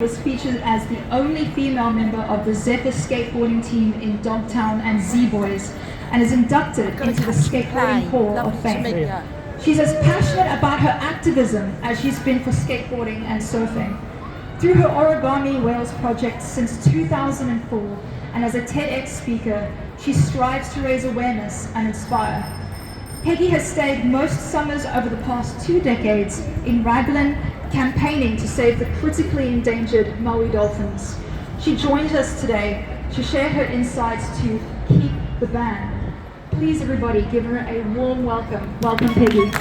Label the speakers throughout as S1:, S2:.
S1: was featured as the only female member of the Zephyr skateboarding team in Dogtown and Z-Boys, and is inducted into the Skateboarding Hall of Fame. She's as passionate about her activism as she's been for skateboarding and surfing. Through her Origami Wales project since 2004, and as a TEDx speaker, she strives to raise awareness and inspire. Peggy has stayed most summers over the past 2 decades in Raglan, campaigning to save the critically endangered Maui dolphins. She joins us today to share her insights to keep the ban. Please, everybody, give her a warm welcome. Welcome, Peggy.
S2: Okay,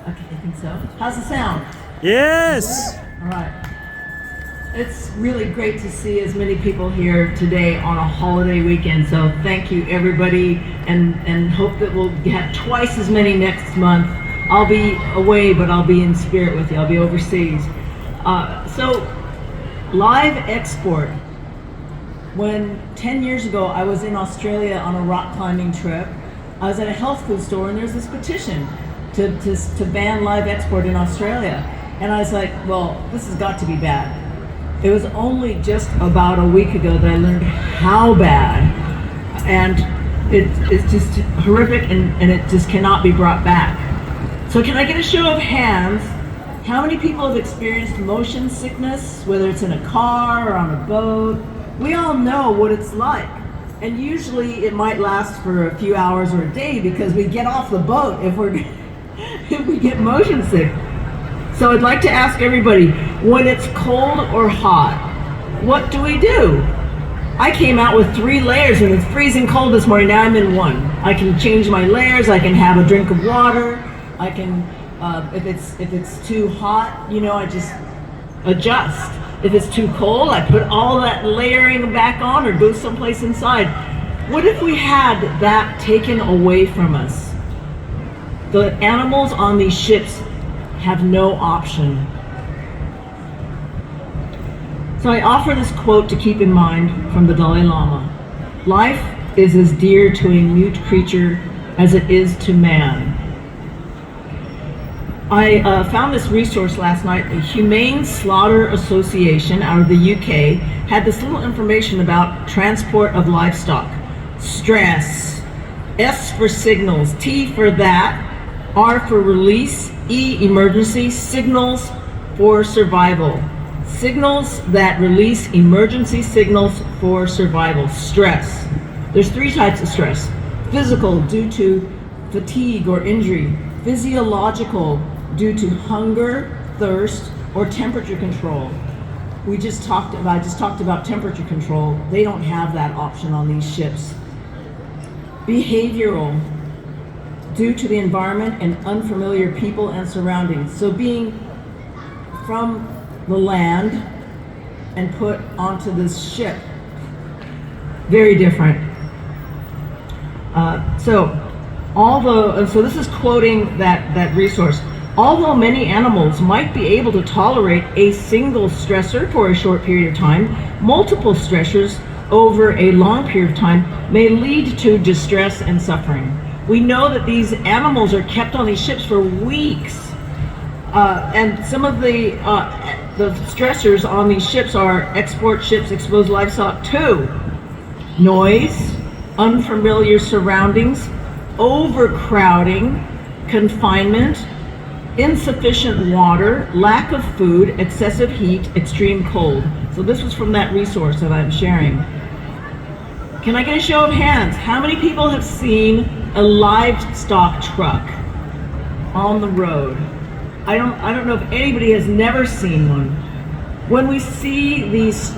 S2: I think so. How's the sound?
S3: Yes!
S2: All right. It's really great to see as many people here today on a holiday weekend, so thank you everybody, and hope that we'll have twice as many next month. I'll be away, but I'll be in spirit with you. I'll be overseas. So live export. When 10 years ago I was in Australia on a rock climbing trip, I was at a health food store and there's this petition to ban live export in Australia. And I was like, well, this has got to be bad. It was only just about a week ago that I learned how bad, and it's just horrific, and it just cannot be brought back. So can I get a show of hands? How many people have experienced motion sickness, whether it's in a car or on a boat? We all know what it's like. And usually it might last for a few hours or a day because we get off the boat if we get motion sick. So I'd like to ask everybody, when it's cold or hot, what do we do? I came out with 3 layers and it's freezing cold this morning. Now I'm in 1. I can change my layers. I can have a drink of water. I can, if it's too hot, you know, I just adjust. If it's too cold, I put all that layering back on or go someplace inside. What if we had that taken away from us? The animals on these ships have no option. So I offer this quote to keep in mind from the Dalai Lama. Life is as dear to a mute creature as it is to man. I found this resource last night. The Humane Slaughter Association out of the UK had this little information about transport of livestock. Stress, S for signals, T for that, R for release, E emergency, signals for survival. Signals that release emergency signals for survival. Stress. There's 3 types of stress. Physical, due to fatigue or injury. Physiological, due to hunger, thirst, or temperature control. I just talked about temperature control. They don't have that option on these ships. Behavioral, due to the environment and unfamiliar people and surroundings. So being from the land and put onto this ship, very different. So this is quoting that resource. Although many animals might be able to tolerate a single stressor for a short period of time, multiple stressors over a long period of time may lead to distress and suffering. We know that these animals are kept on these ships for weeks, and some of the stressors on these ships are export ships expose livestock to noise, unfamiliar surroundings, overcrowding, confinement, insufficient water, lack of food, excessive heat, extreme cold. So this was from that resource that I'm sharing. Can I get a show of hands? How many people have seen a livestock truck on the road? I don't know if anybody has never seen one. When we see these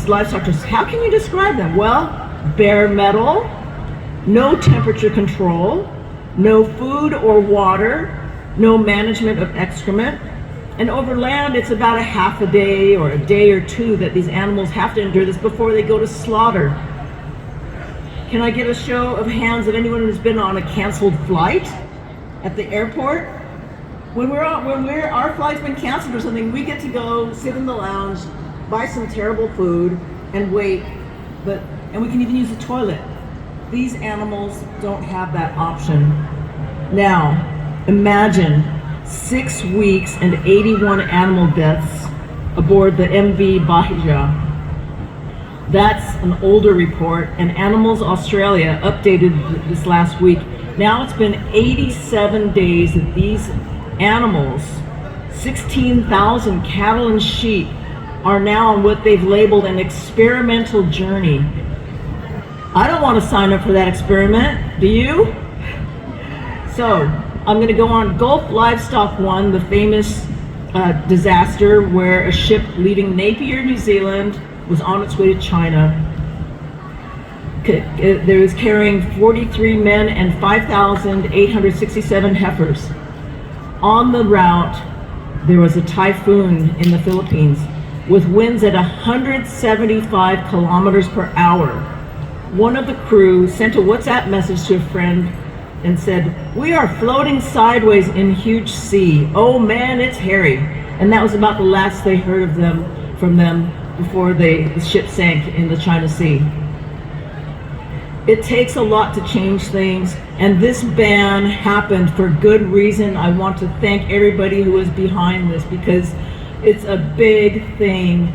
S2: livestock trucks, how can you describe them? Well, bare metal, no temperature control, no food or water, no management of excrement, and over land it's about a half a day or a day or 2 that these animals have to endure this before they go to slaughter. Can I get a show of hands of anyone who's been on a canceled flight at the airport? When our flight's been canceled or something, we get to go sit in the lounge, buy some terrible food, and wait. And we can even use the toilet. these animals don't have that option. Now, imagine 6 weeks and 81 animal deaths aboard the MV Bahia. That's an older report, and Animals Australia updated this last week. Now it's been 87 days that these animals, 16,000 cattle and sheep, are now on what they've labeled an experimental journey. I don't want to sign up for that experiment, do you? So, I'm going to go on. Gulf Livestock One, the famous disaster where a ship leaving Napier, New Zealand, was on its way to China. There was carrying 43 men and 5,867 heifers. On the route, there was a typhoon in the Philippines with winds at 175 kilometers per hour. One of the crew sent a WhatsApp message to a friend and said, "We are floating sideways in huge sea. Oh man, it's hairy." And that was about the last they heard from them before the ship sank in the China Sea. It takes a lot to change things, and this ban happened for good reason. I want to thank everybody who was behind this, because it's a big thing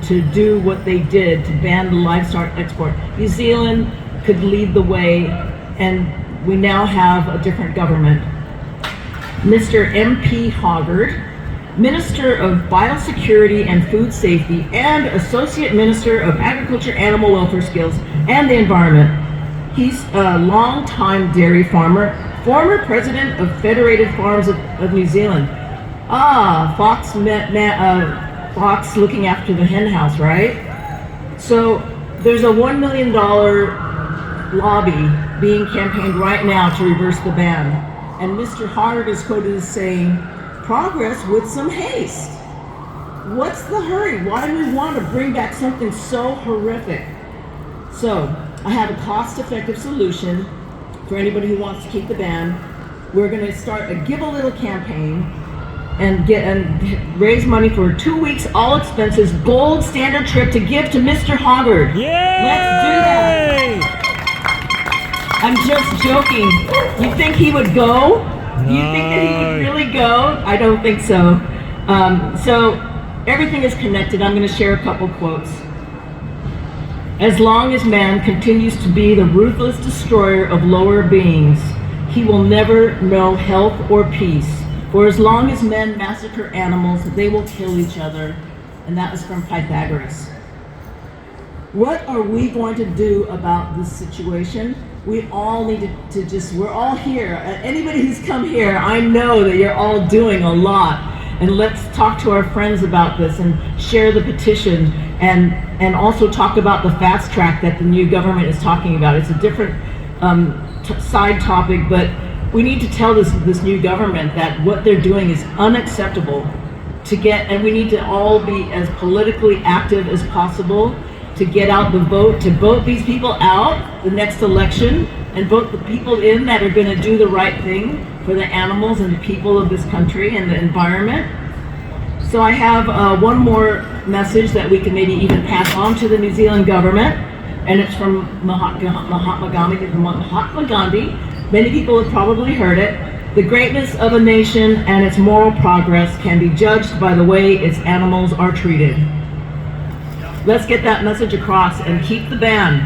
S2: to do what they did, to ban the livestock export. New Zealand could lead the way, and we now have a different government. Mr. MP Hoggard, Minister of Biosecurity and Food Safety and Associate Minister of Agriculture, Animal Welfare Skills and the Environment. He's a long-time dairy farmer, former president of Federated Farms of New Zealand. Fox looking after the hen house, right? So there's a $1 million lobby being campaigned right now to reverse the ban. And Mr. Hoggard is quoted as saying, "Progress with some haste." What's the hurry? Why do we want to bring back something so horrific? So I have a cost-effective solution for anybody who wants to keep the ban. We're going to start a Give a Little campaign and raise money for a 2 weeks, all expenses, gold standard trip to give to Mr. Hoggard.
S3: Yay!
S2: Let's do that. I'm just joking. You think he would go? Do you think that he would really go? I don't think so. So everything is connected. I'm going to share a couple quotes. "As long as man continues to be the ruthless destroyer of lower beings, he will never know health or peace. For as long as men massacre animals, they will kill each other." And that was from Pythagoras. What are we going to do about this situation? We all need to we're all here. Anybody who's come here, I know that you're all doing a lot. And let's talk to our friends about this and share the petition, and also talk about the fast track that the new government is talking about. It's a different side topic, but we need to tell this new government that what they're doing is unacceptable. And we need to all be as politically active as possible to get out the vote, to vote these people out the next election, and vote the people in that are going to do the right thing for the animals and the people of this country and the environment. So I have one more message that we can maybe even pass on to the New Zealand government, and it's from Mahatma Gandhi. Many people have probably heard it. "The greatness of a nation and its moral progress can be judged by the way its animals are treated." Let's get that message across and keep the ban.